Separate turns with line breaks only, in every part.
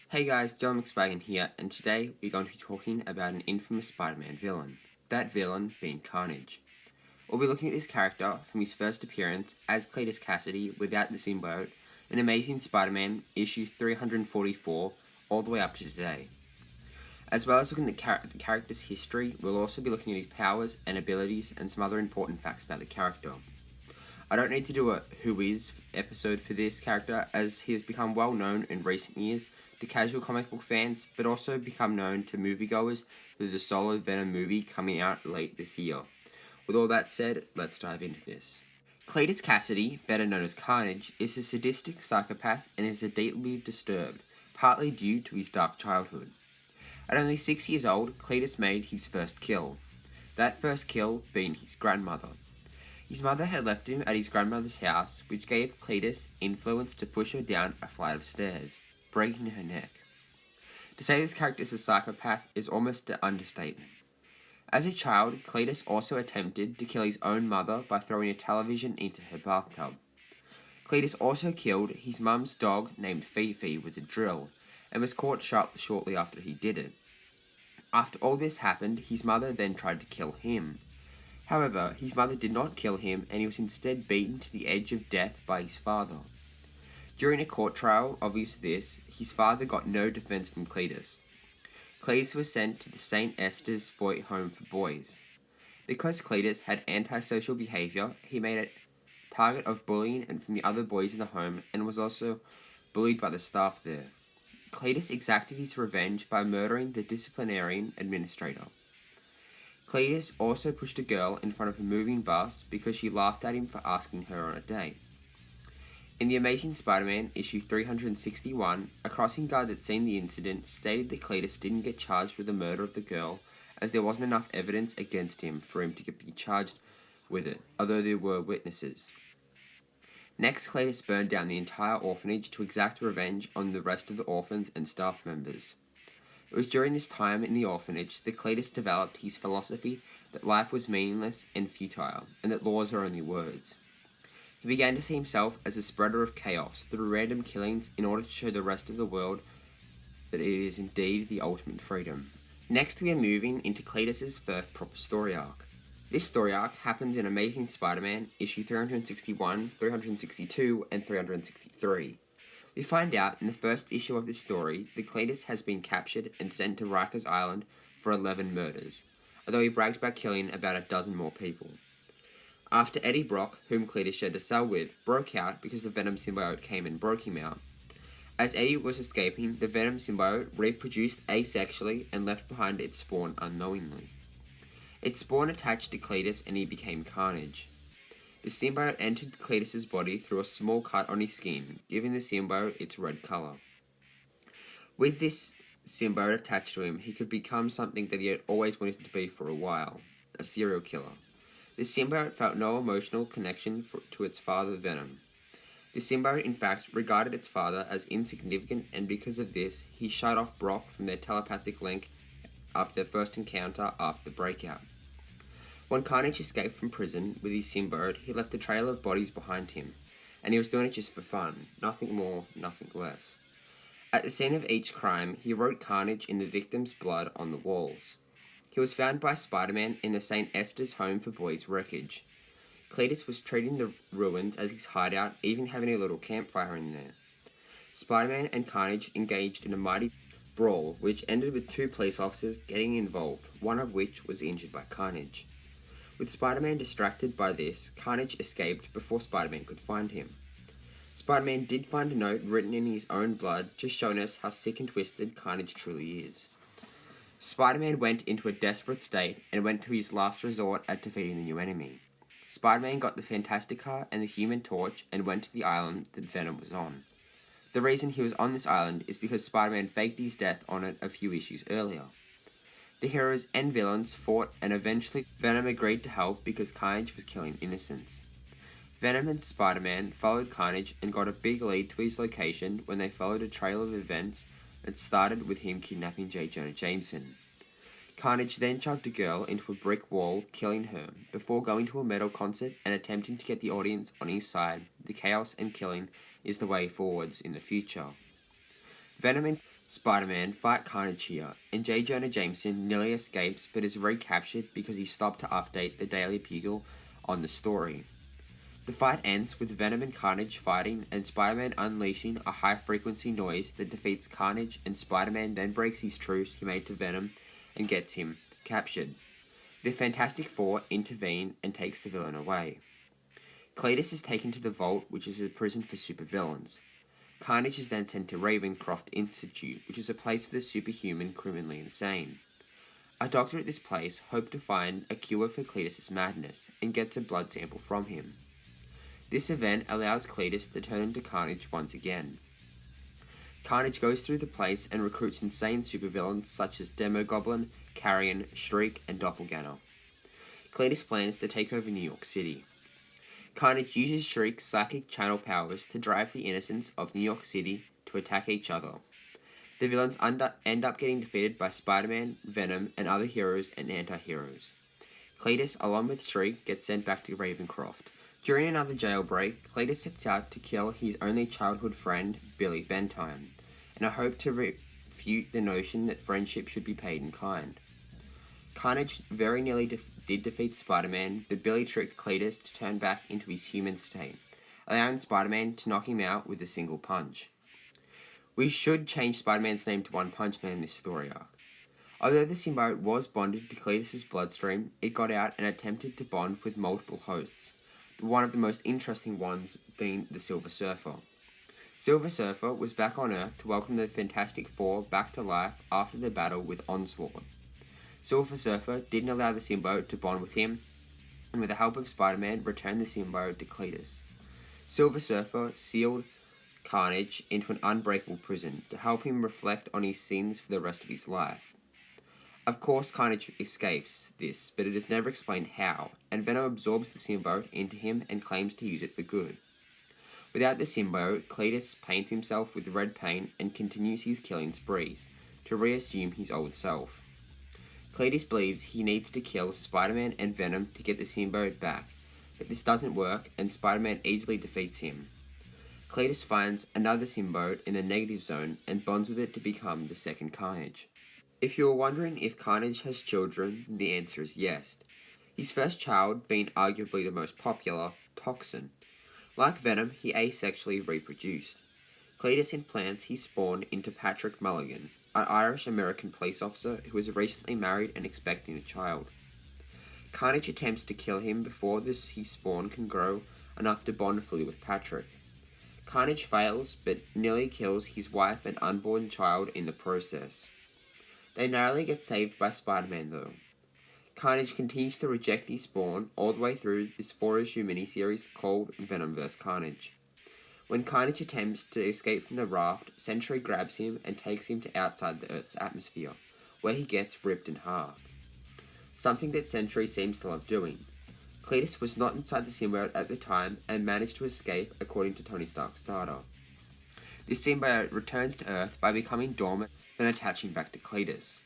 Hey guys, John McSpagan here, and today we're going to be talking about an infamous Spider-Man villain. That villain being Carnage. We'll be looking at this character from his first appearance as Cletus Cassidy without the symbiote in Amazing Spider-Man issue 344 all the way up to today. As well as looking at the character's history, we'll also be looking at his powers and abilities and some other important facts about the character. I don't need to do a Who Is episode for this character, as he has become well known in recent years to casual comic book fans, but also become known to moviegoers through the solo Venom movie coming out late this year. With all that said, let's dive into this. Cletus Cassidy, better known as Carnage, is a sadistic psychopath and is deeply disturbed, partly due to his dark childhood. At only 6 years old, Cletus made his first kill. That first kill being his grandmother. His mother had left him at his grandmother's house, which gave Cletus influence to push her down a flight of stairs, breaking her neck. To say this character is a psychopath is almost an understatement. As a child, Cletus also attempted to kill his own mother by throwing a television into her bathtub. Cletus also killed his mum's dog named Fifi with a drill, and was caught shortly after he did it. After all this happened, his mother then tried to kill him. However, his mother did not kill him, and he was instead beaten to the edge of death by his father. During a court trial of this, his father got no defense from Cletus. Cletus was sent to the St. Esther's Home for Boys. Because Cletus had antisocial behavior, he made a target of bullying and from the other boys in the home, and was also bullied by the staff there. Cletus exacted his revenge by murdering the disciplinarian administrator. Cletus also pushed a girl in front of a moving bus because she laughed at him for asking her on a date. In The Amazing Spider-Man issue 361, a crossing guard that seen the incident stated that Cletus didn't get charged with the murder of the girl, as there wasn't enough evidence against him for him to be charged with it, although there were witnesses. Next, Cletus burned down the entire orphanage to exact revenge on the rest of the orphans and staff members. It was during this time in the orphanage that Cletus developed his philosophy that life was meaningless and futile, and that laws are only words. He began to see himself as a spreader of chaos through random killings in order to show the rest of the world that it is indeed the ultimate freedom. Next, we are moving into Cletus's first proper story arc. This story arc happens in Amazing Spider-Man issue 361, 362, and 363. We find out in the first issue of this story that Cletus has been captured and sent to Rikers Island for 11 murders, although he bragged about killing about a dozen more people. After Eddie Brock, whom Cletus shared a cell with, broke out because the Venom symbiote came and broke him out. As Eddie was escaping, the Venom symbiote reproduced asexually and left behind its spawn unknowingly. Its spawn attached to Cletus and he became Carnage. The symbiote entered Cletus's body through a small cut on his skin, giving the symbiote its red color. With this symbiote attached to him, he could become something that he had always wanted to be for a while, a serial killer. The symbiote felt no emotional connection to its father Venom. The symbiote in fact regarded its father as insignificant, and because of this, he shut off Brock from their telepathic link after their first encounter after the breakout. When Carnage escaped from prison with his symbiote, he left a trail of bodies behind him, and he was doing it just for fun, nothing more, nothing less. At the scene of each crime, he wrote Carnage in the victim's blood on the walls. He was found by Spider-Man in the St. Esther's Home for Boys wreckage. Cletus was treating the ruins as his hideout, even having a little campfire in there. Spider-Man and Carnage engaged in a mighty brawl, which ended with 2 police officers getting involved, one of which was injured by Carnage. With Spider-Man distracted by this, Carnage escaped before Spider-Man could find him. Spider-Man did find a note written in his own blood, just showing us how sick and twisted Carnage truly is. Spider-Man went into a desperate state and went to his last resort at defeating the new enemy. Spider-Man got the Fantastic Car and the Human Torch and went to the island that Venom was on. The reason he was on this island is because Spider-Man faked his death on it a few issues earlier. The heroes and villains fought, and eventually Venom agreed to help because Carnage was killing innocents. Venom and Spider-Man followed Carnage and got a big lead to his location when they followed a trail of events that started with him kidnapping J. Jonah Jameson. Carnage then shoved a girl into a brick wall, killing her, before going to a metal concert and attempting to get the audience on his side. The chaos and killing is the way forwards in the future. Venom and Spider-Man fight Carnage here, and J. Jonah Jameson nearly escapes but is recaptured because he stopped to update the Daily Bugle on the story. The fight ends with Venom and Carnage fighting and Spider-Man unleashing a high-frequency noise that defeats Carnage, and Spider-Man then breaks his truce he made to Venom and gets him captured. The Fantastic Four intervene and takes the villain away. Cletus is taken to the Vault, which is a prison for supervillains. Carnage is then sent to Ravencroft Institute, which is a place for the superhuman criminally insane. A doctor at this place hopes to find a cure for Cletus' madness and gets a blood sample from him. This event allows Cletus to turn into Carnage once again. Carnage goes through the place and recruits insane supervillains such as Demogoblin, Carrion, Shriek, and Doppelganger. Cletus plans to take over New York City. Carnage uses Shriek's psychic channel powers to drive the innocents of New York City to attack each other. The villains end up getting defeated by Spider-Man, Venom, and other heroes and anti-heroes. Cletus, along with Shriek, gets sent back to Ravencroft. During another jailbreak, Cletus sets out to kill his only childhood friend, Billy Bentime, in a hope to refute the notion that friendship should be paid in kind. Carnage very nearly did defeat Spider-Man, but Billy tricked Cletus to turn back into his human state, allowing Spider-Man to knock him out with a single punch. We should change Spider-Man's name to One Punch Man in this story arc. Although the symbiote was bonded to Cletus' bloodstream, it got out and attempted to bond with multiple hosts, one of the most interesting ones being the Silver Surfer. Silver Surfer was back on Earth to welcome the Fantastic Four back to life after the battle with Onslaught. Silver Surfer didn't allow the symbiote to bond with him, and with the help of Spider-Man, returned the symbiote to Cletus. Silver Surfer sealed Carnage into an unbreakable prison to help him reflect on his sins for the rest of his life. Of course, Carnage escapes this, but it is never explained how, and Venom absorbs the symbiote into him and claims to use it for good. Without the symbiote, Cletus paints himself with red paint and continues his killing sprees, to reassume his old self. Cletus believes he needs to kill Spider-Man and Venom to get the symbiote back, but this doesn't work and Spider-Man easily defeats him. Cletus finds another symbiote in the negative zone and bonds with it to become the second Carnage. If you are wondering if Carnage has children, the answer is yes. His first child being arguably the most popular, Toxin. Like Venom, he asexually reproduced. Cletus implants his spawn into Patrick Mulligan, an Irish-American police officer who was recently married and expecting a child. Carnage attempts to kill him before his spawn can grow enough to bond fully with Patrick. Carnage fails, but nearly kills his wife and unborn child in the process. They narrowly get saved by Spider-Man though. Carnage continues to reject his spawn all the way through this 4-issue miniseries called Venom vs. Carnage. When Carnage attempts to escape from the raft, Sentry grabs him and takes him to outside the Earth's atmosphere, where he gets ripped in half. Something that Sentry seems to love doing. Cletus was not inside the symbiote at the time and managed to escape according to Tony Stark's data. This symbiote returns to Earth by becoming dormant then attaching back to Cletus.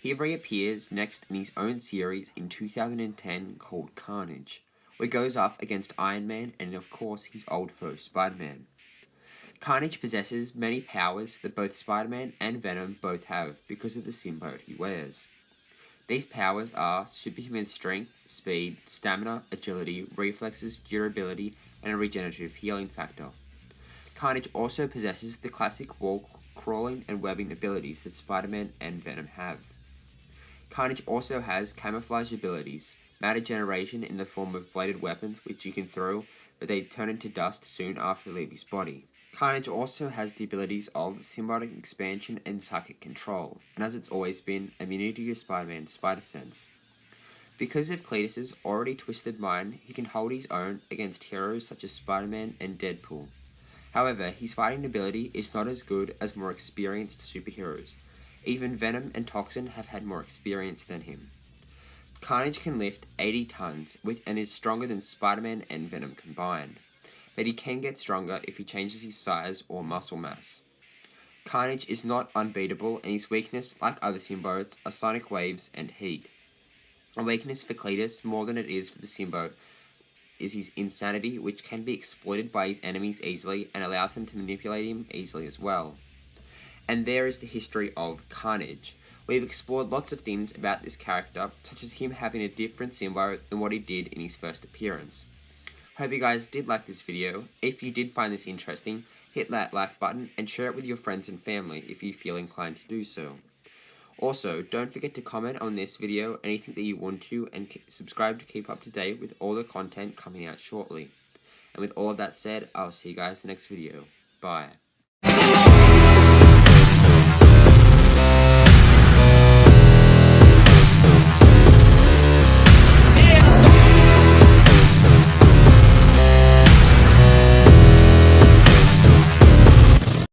He reappears next in his own series in 2010 called Carnage, where he goes up against Iron Man and of course his old foe Spider-Man. Carnage possesses many powers that both Spider-Man and Venom both have because of the symbiote he wears. These powers are superhuman strength, speed, stamina, agility, reflexes, durability, and a regenerative healing factor. Carnage also possesses the classic wall crawling and webbing abilities that Spider-Man and Venom have. Carnage also has camouflage abilities, matter generation in the form of bladed weapons which you can throw, but they turn into dust soon after they leave his body. Carnage also has the abilities of symbiotic expansion and psychic control, and as it's always been, immunity to Spider-Man's spider sense. Because of Cletus' already twisted mind, he can hold his own against heroes such as Spider-Man and Deadpool. However, his fighting ability is not as good as more experienced superheroes. Even Venom and Toxin have had more experience than him. Carnage can lift 80 tons and is stronger than Spider-Man and Venom combined, but he can get stronger if he changes his size or muscle mass. Carnage is not unbeatable, and his weakness, like other symbiotes, are sonic waves and heat. A weakness for Cletus, more than it is for the symbiote, is his insanity, which can be exploited by his enemies easily and allows them to manipulate him easily as well. And there is the history of Carnage. We've explored lots of things about this character, such as him having a different symbiote than what he did in his first appearance. Hope you guys did like this video. If you did find this interesting, hit that like button and share it with your friends and family if you feel inclined to do so. Also, don't forget to comment on this video anything that you want to, and subscribe to keep up to date with all the content coming out shortly. And with all of that said, I'll see you guys in the next video. Bye.